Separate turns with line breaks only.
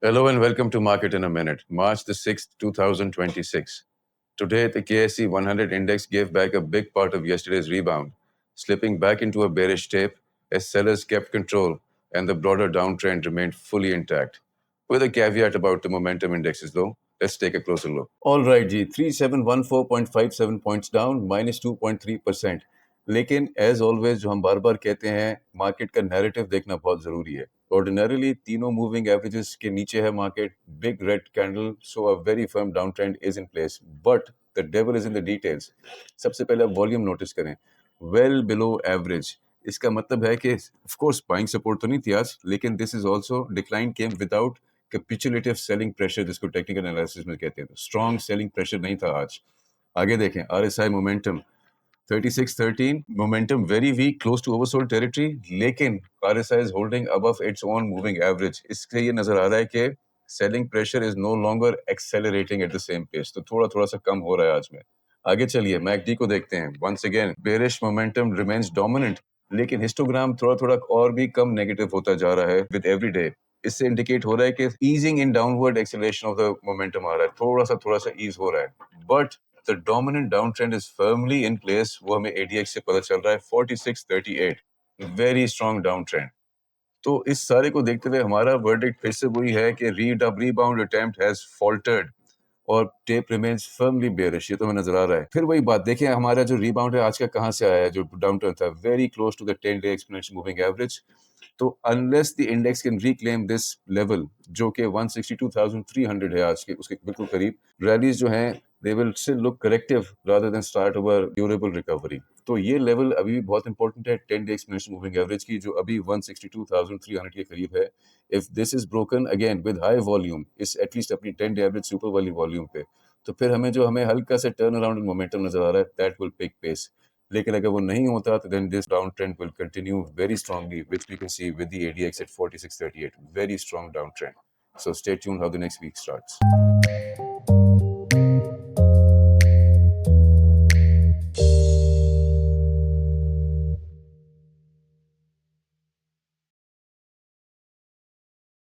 Hello and welcome to Market in a Minute, March the 6th, 2026. Today, the KSE 100 index gave back a big part of yesterday's rebound, slipping back into a bearish tape as sellers kept control and the broader downtrend remained fully intact. With a caveat about the momentum indexes, though, let's take a closer look. All right, ji 3714.57 points down, minus 2.3%. लेकिन as always जो हम बार बार कहते हैं, market का narrative देखना बहुत जरूरी है. ऑर्डिनरीली तीनों मूविंग एवरेजेस के नीचे है market. Big red candle, so a very firm down trend is in place, but the devil is in the details. सबसे पहले आप वॉल्यूम नोटिस करें, वेल बिलो एवरेज. इसका मतलब है कि ऑफ कोर्स बाइंग सपोर्ट तो नहीं थी आज, लेकिन this is also decline came without capitulative selling pressure, जिसको टेक्निकल एनालिसिस में कहते हैं. स्ट्रॉन्ग सेलिंग प्रेशर नहीं था आज. आगे देखें, RSI momentum 3613, momentum very weak, close to oversold territory, लेकिन RSI is holding above its own moving average. इससे ये नजर आ रहा है कि selling pressure is no longer accelerating at the same pace. तो थोड़ा थोड़ा सा कम हो रहा है आज में. आगे चलिए मैकडी को देखते हैं. Once again, bearish momentum remains dominant, लेकिन हिस्टोग्राम थोड़ा थोड़ा और भी कम नेगेटिव होता जा रहा है with every day. इससे इंडिकेट हो रहा है कि easing in downward acceleration of the momentum आ रहा है. थोड़ा सा ease हो रहा है. But the dominant downtrend is firmly in place. वो हमें ADX से पता चल रहा है 4638, very strong downtrend. तो इस सारे को देखते हुए हमारा वर्डिक्ट फिर से वही है कि rebound attempt has faltered और टेप रिमेन्स फर्मली बेयरिश. ये तो हमें नजर आ रहा है. फिर वही बात देखें, हमारा जो रीबाउंड है आज का कहां से आया है, जो डाउनटर्न था, very close to the 10-day exponential moving average. तो unless the index can reclaim this level, जो कि 162,300 है आज के, उसके बिल्कुल करीब, रैलीज जो हैं they will still look corrective rather than start over durable recovery. तो ये लेवल अभी भी बहुत इंपॉर्टेंट है 10-day एक्सपोनेंशियल मूविंग एवरेज की, जो अभी 162,300 के करीब है. If this is broken again with high volume, इस एटलीस्ट अपनी 10-day एवरेज सुपर वाली वॉल्यूम पे, तो फिर हमें हल्का से टर्न अराउंड मोमेंटम नजर आ रहा है. That will pick pace. लेकिन अगर वो नहीं होता तो then this downtrend will continue very strongly, which we can see with the ADX at 4638. Very strong downtrend. So stay tuned how the next week starts.